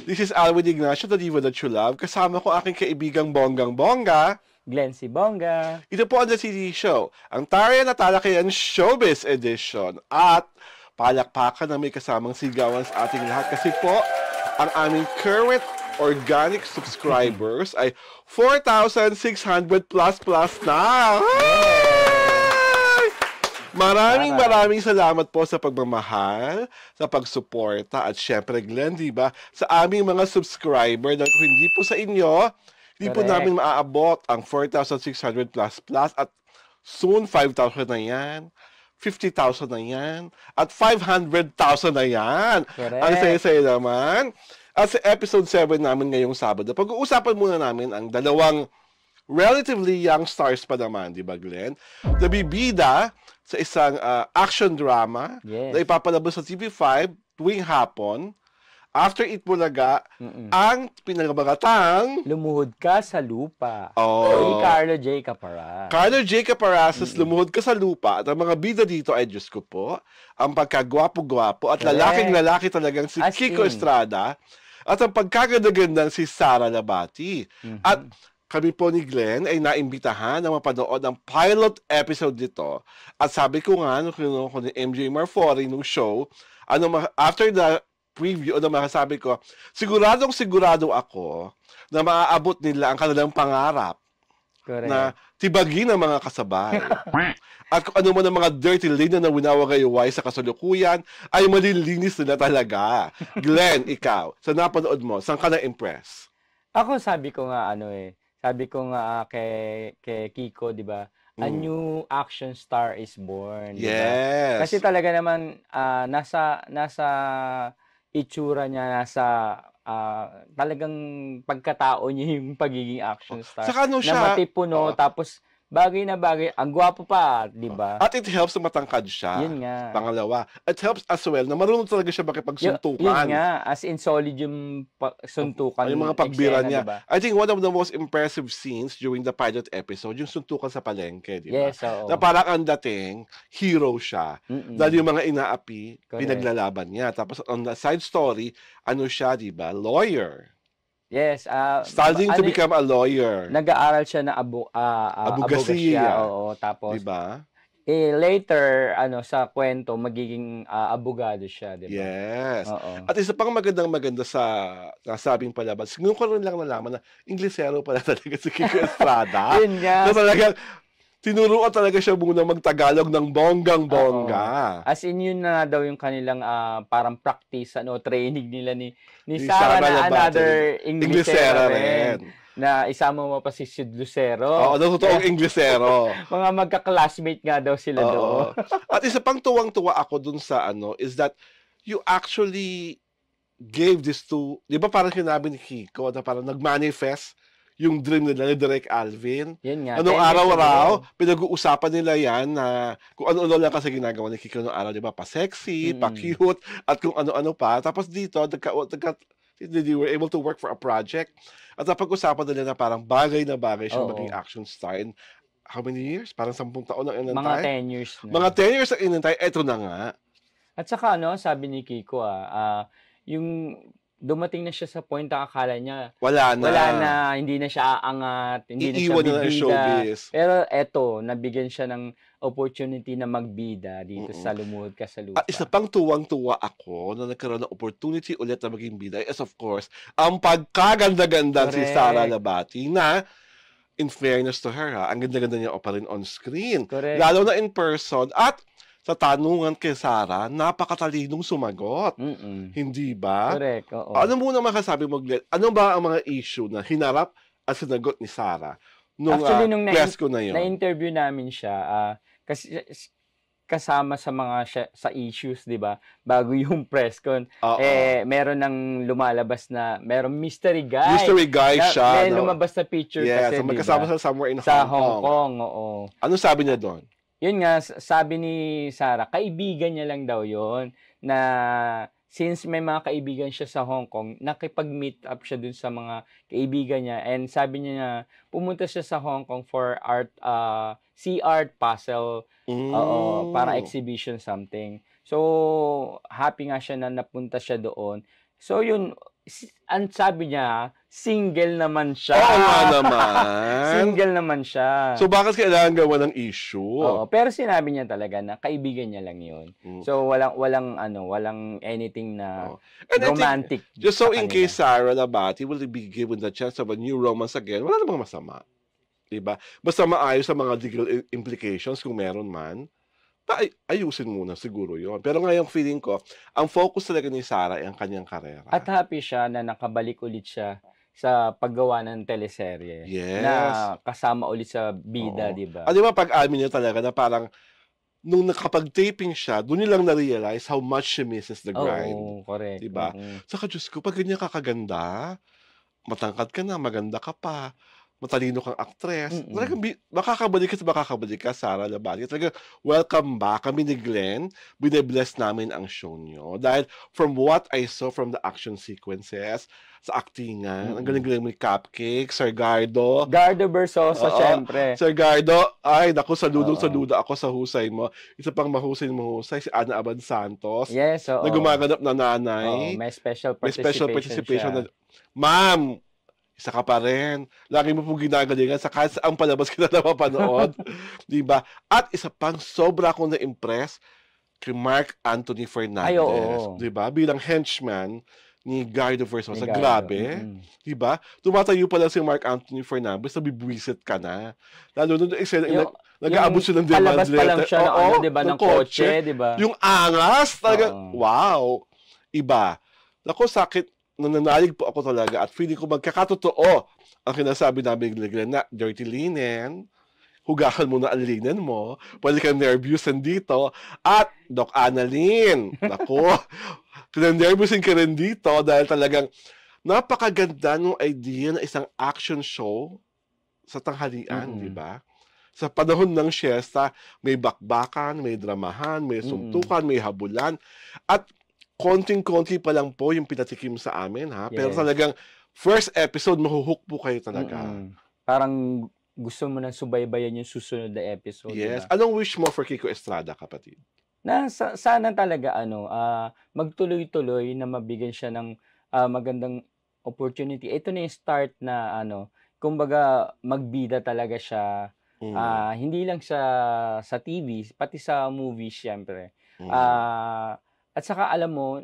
This is Alwin Ignacio, the diva that you love. Kasama ko aking kaibigang bonggang-bongga. Glenn si Bongga. Ito po ang The City Show, ang Tarya na Talakayan Showbiz Edition. At palakpakan na may kasamang sigawan sa ating lahat kasi po, ang aming current organic subscribers ay 4,600 plus na. Maraming salamat po sa pagmamahal, sa pagsuporta, at syempre, Glenn, di ba, sa aming mga subscriber, dahil kung hindi po sa inyo, hindi po namin maaabot ang 4,600 plus at soon 5,000 na yan, 50,000 na yan, at 500,000 na yan. Correct. Ang saya-saya naman. At sa episode 7 namin ngayong Sabado, pag-uusapan muna namin ang dalawang relatively young stars pa naman, di ba, Glenn? Nabibida sa isang action drama na ipapalabas sa TV5 tuwing hapon. After Eat Bulaga, ang pinagabagatang Lumuhod Ka sa Lupa. Oh. Ni Carlo J. Caparas. Carlo J. Caparas' Lumuhod Ka sa Lupa. At ang mga bida dito ay, Diyos ko po, ang pagkagwapo-gwapo at lalaking-lalaki talagang si Kiko Estrada at ang pagkaganda-gandang si Sara Labati. At kami po ni Glenn ay naimbitahan na mapanood ang pilot episode nito. At sabi ko nga, nung ni MJ Marfori nung show, after the preview, sabi ko, sigurado ako na maaabot nila ang kanilang pangarap. Correct. Na tibagin ang mga kasabay. At kung ano man ang mga dirty linen na winawagayway sa kasalukuyan, ay malilinis nila talaga. Glenn, ikaw, sa napanood mo, saan ka na-impress? Ako sabi ko nga kay Kiko, di ba? A new action star is born. Diba? Yes. Kasi talaga naman nasa itsura niya, nasa talagang pagkatao niya yung pagiging action star. Saka ano siya, na matipuno, tapos bagay na bagay. Ang gwapo pa, di ba? At it helps na matangkad siya. Yun nga. Pangalawa, it helps as well na marunong talaga siya makipagsuntukan. Yun nga, as in solid yung suntukan. Yung mga pagbira niya. Diba? I think one of the most impressive scenes during the pilot episode, yung suntukan sa palengke, di ba? Yes, oo. Na parang ang dating, hero siya. Dahil yung mga inaapi, pinaglalaban niya. Tapos on the side story, ano siya, di ba? Lawyer. Yes. Studying to become a lawyer. Nag-aaral siya na abogasiya. Oo, tapos, diba? Later, sa kwento, magiging abogado siya, diba? Yes. Oo. At isa pang maganda sa nasabing palabas, ngayon ko rin lang nalaman na Inglesero pala talaga si Kiko Estrada. Yun nga. Na talagang, tinuruan talaga siya muna mag-Tagalog ng bonggang-bongga. As in, yun na daw yung kanilang parang practice, training nila ni Sara na another Inglesero rin. Na isama mo pa si Sid Lucero. Oo, totoong Inglesero. Mga magka-classmate nga daw sila doon. At isa pang tuwang-tuwa ako dun sa is that you actually gave this to, di ba parang sinabi ni Kiko na parang nag-manifest yung dream nila ni Direk Alvin. Yan nga. Anong araw-araw, pinag-uusapan nila yan na kung ano-ano lang kasi ginagawa ni Kiko noong araw, di ba? Pa-sexy, pa-cute, at kung ano-ano pa. Tapos dito, they were able to work for a project. At napag-usapan nila na parang bagay na bagay siya maging action star. In how many years? Parang 10 taon ang inantay? Mga 10 years na. Mga 10 years ang inantay. Eto na nga. At saka sabi ni Kiko, yung dumating na siya sa point na akala niya wala na, hindi na siya aangat, hindi na siya iiwan na bibida. showbiz. Pero eto, nabigyan siya ng opportunity na magbida dito sa Lumuhod Ka sa Lupa. At isa pang tuwang-tuwa ako na nagkaroon ng opportunity ulit na maging bida is of course, ang pagkaganda-ganda si Sara Labati na in fairness to her, ang ganda-ganda niya pa rin on screen. Correct. Lalo na in person. At sa tanungan kay Sara, napakatalinong sumagot. Hindi ba? Correct, oo. Ano muna makasabi mo, Glenn? Ano ba ang mga issue na hinarap at sinagot ni Sara nung press ko na yun? Na-interview namin siya, kasi kasama sa mga sa issues, 'di ba? Bago yung press con, meron nang lumalabas na merong mystery guy. Mystery guy siya. May lumabas na picture kasi, so magkasama sa somewhere in sa Hong Kong. Oo. Ano sabi niya doon? Yun nga, sabi ni Sara, kaibigan niya lang daw yon na since may mga kaibigan siya sa Hong Kong, nakipag-meet up siya dun sa mga kaibigan niya. And sabi niya na pumunta siya sa Hong Kong for sea art puzzle, para exhibition something. So, happy nga siya na napunta siya doon. So, yun, ang sabi niya, single naman siya. Oo nga naman. Single naman siya. So, bakit kailangan gawa ng issue? Oo, pero sinabi niya talaga na kaibigan niya lang yun. So, walang anything na romantic. Just so in case Sara Labati will be given the chance of a new romance again, wala namang masama. Diba? Basta maayos sa mga legal implications kung meron man, ayusin muna siguro yon. Pero ngayong feeling ko, ang focus talaga ni Sara ay ang kanyang karera. At happy siya na nakabalik ulit siya sa paggawa ng teleserye. Yes. Na kasama ulit sa bida, di ba? Di ba pag-amin niya talaga na parang nung nakapag-taping siya, doon nilang na-realize how much she misses the grind. Oo, correct. Diba? Saka, Diyos ko, pag ganyan kakaganda, matangkad ka na, maganda ka pa, matalino kang actress, talagang makakabalik ka, Sara Labati. Talagang welcome back. Kami ni Glenn, bine-bless namin ang show nyo. Dahil from what I saw from the action sequences, sa actingan, ang galing-galing mo ni Cupcake, Sir Gardo. Gardo Versosa, syempre. Sir Gardo, ay, naku, saludo ako sa husay mo. Isa pang mahusay, si Ana Abad Santos. Yes, na gumaganap na nanay. May special participation siya. Ma'am, isa ka pa rin. Lagi mo pong ginagalingan sa kahit ang palabas kita na mapanood. Diba? At isa pang sobra akong na-impress kay Mark Anthony Fernandez. Diba? Bilang henchman ni Gardo Versosa. Grabe. Diba? Tumatayo pa lang si Mark Anthony Fernandez, nabibwisit ka na. Lalo nung nag-aabot siya ng demand letter. Palabas pa lang siya ng kotse. Diba? Yung angas. Talaga, wow. Iba. Naku, sakit. Nananalig po ako talaga at feeling ko magkakatotoo ang kinasabi namin na dirty linen, hugakan mo na ang linen mo, pwede kang nervyusan dito, at Doc Annalyn, naku, nervyusin ka rin dito dahil talagang napakaganda ng idea na isang action show sa tanghalian, di ba? Sa panahon ng siesta, may bakbakan, may dramahan, may suntukan, may habulan, at konting-konti pa lang po yung pinatikim sa amin, ha? Pero talagang first episode, mahuhook po kayo talaga. Parang gusto mo na subaybayan yung susunod na episode. Yes. Diba? Anong wish mo for Kiko Estrada, kapatid? Na sana talaga magtuloy-tuloy na mabigyan siya ng magandang opportunity. Ito na yung start na kumbaga magbida talaga siya. Hindi lang sa TV, pati sa movies syempre. At saka alam mo,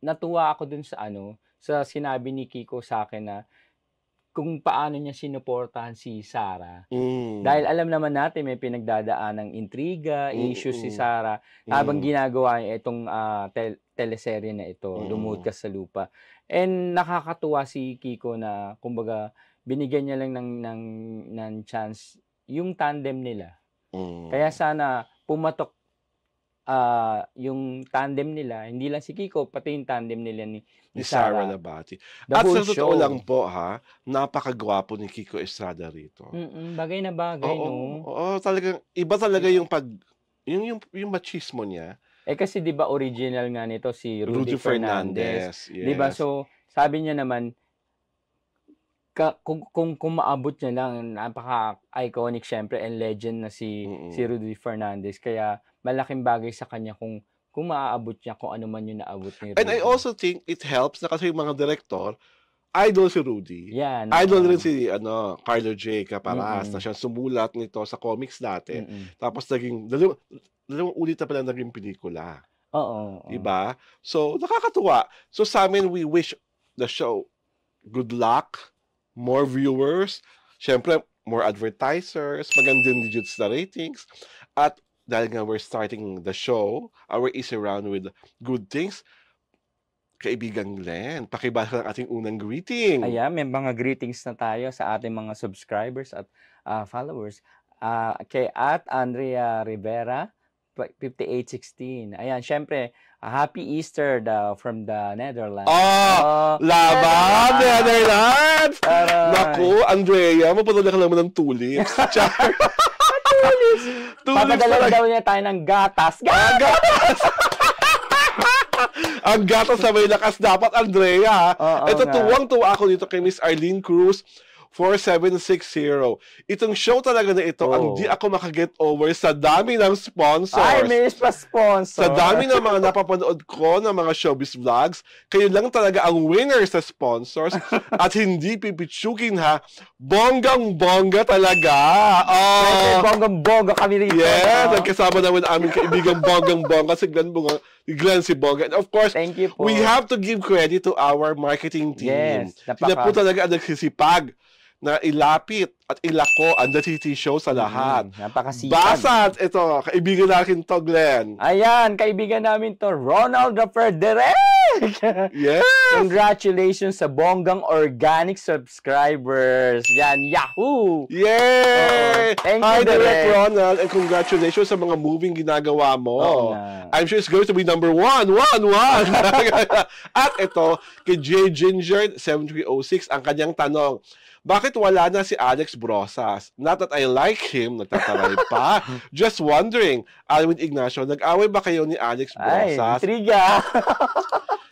natuwa ako dun sa sinabi ni Kiko sa akin na kung paano niya sinuportahan si Sara. Dahil alam naman natin may pinagdadaan ng intriga, issues si Sara habang ginagawa niya itong teleserye na ito, Lumuhod Ka sa Lupa. And nakakatuwa si Kiko na kumbaga binigyan niya lang ng chance yung tandem nila. Kaya sana pumatok yung tandem nila, hindi lang si Kiko, pati yung tandem nila ni Sara Labati. At sa totoo lang po, napakagwapo ni Kiko Estrada rito. Bagay na bagay, no? Oo, talagang, iba talaga yung yung machismo niya. Kasi di ba original nga nito si Rudy Fernandez. Yes. Di ba? So, sabi niya naman, kung maabot niya lang, napaka-iconic syempre and legend na si Rudy Fernandez. Kaya malaking bagay sa kanya kung maaabot niya kung ano man yung naabot ni Rudy. And I also think it helps na kasi yung mga direktor, idol si Rudy. Yeah, idol rin si Carlo J. Caparas na siya sumulat nito sa comics dati. Tapos naging dalawang ulit na pala naging pelikula. Oo. Diba? So, nakakatuwa. So, sa amin, we wish the show good luck, more viewers, syempre, more advertisers, magandang digits na ratings, at dahil nga we're starting the show, our easy round with good things, kaibigan Glenn, pakibasa ng ating unang greeting. Ayan, may mga greetings na tayo sa ating mga subscribers at followers. Kay Andrea Rivera, 5816. Ayan, syempre, Happy Easter from the Netherlands. Laban! Netherlands! Naku, Andrea, mapadala ka naman ng tulips. Papadala daw niya tayo ng gatas. Gatas! Ang gatas na may lakas dapat, Andrea. Ito, tuwang-tuwa ako dito kay Miss Arlene Cruz. 4760. Itong show talaga na ito, ang di ako makaget over sa dami ng sponsors. Ay, may pa-sponsor. Sa dami ng mga napapanood ko ng mga showbiz vlogs, kayo lang talaga ang winner sa sponsors at hindi pipitsugin ha. Bonggang-bongga talaga. Oh. Bonggang-bongga kami rito. Yes, nagkasama naman aming kaibigang bonggang-bongga si Glenn si Bongga. And of course, thank you po. We have to give credit to our marketing team. Yes, sila po talaga ang nagsisipag na ilapit at ilako ang The TT Show sa lahat. Napakasipag. Basat, ito, kaibigan natin to, Glenn. Ayan, kaibigan namin to, Ronald Frederick! Yes! Congratulations sa bonggang organic subscribers. Yan, Yahoo! Yay! Thank Hi, you, Direct Ronald, and congratulations sa mga moving ginagawa mo. I'm sure it's going to be number 1. At ito, kay J. Ginger 7306, ang kanyang tanong, bakit wala na si Alex Brosas? Not that I like him, nagtataray pa. Just wondering, Alwin Ignacio, nag-away ba kayo ni Alex Brosas? Ay, intriga.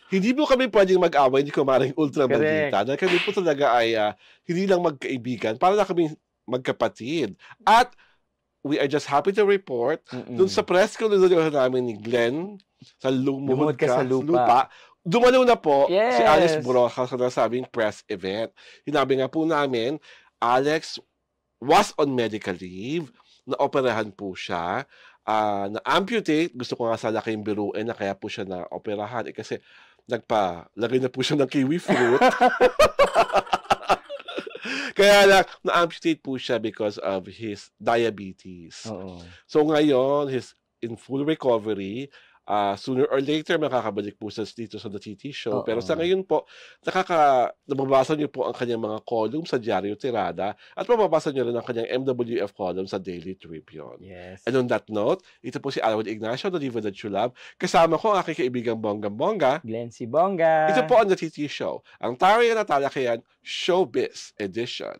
Hindi po kami pwedeng mag-away ni Kumaring Ultrabalita. Dahil kami po talaga ay hindi lang magkaibigan, para na kami magkapatid. At we are just happy to report, dun sa press conference namin ni Glenn, sa Lumuhod Ka sa Lupa, dumalo na po si Alex Brosas sa nasabing press event. Hinabi nga po namin, Alex was on medical leave, na-operahan po siya, na-amputate, gusto ko nga sana kayong biruin na kaya po siya na-operahan kasi nagpa-lagay na po siya ng kiwi fruit. Kaya lang, na-amputate po siya because of his diabetes. So ngayon, he's in full recovery. Sooner or later, makakabalik po sa dito sa The TT Show. Pero sa ngayon po, nababasa niyo po ang kanyang mga column sa Diario Tirada at mababasa niyo rin ang kanyang MWF column sa Daily Tribune. Yes. And on that note, ito po si Alwin Ignacio, the Diva that you love. Kasama ko ang aking kaibigang Bonggang-Bongga. Glenn si Bongga. Ito po ang The TT Show, ang Tarian at Talakayan Showbiz Edition.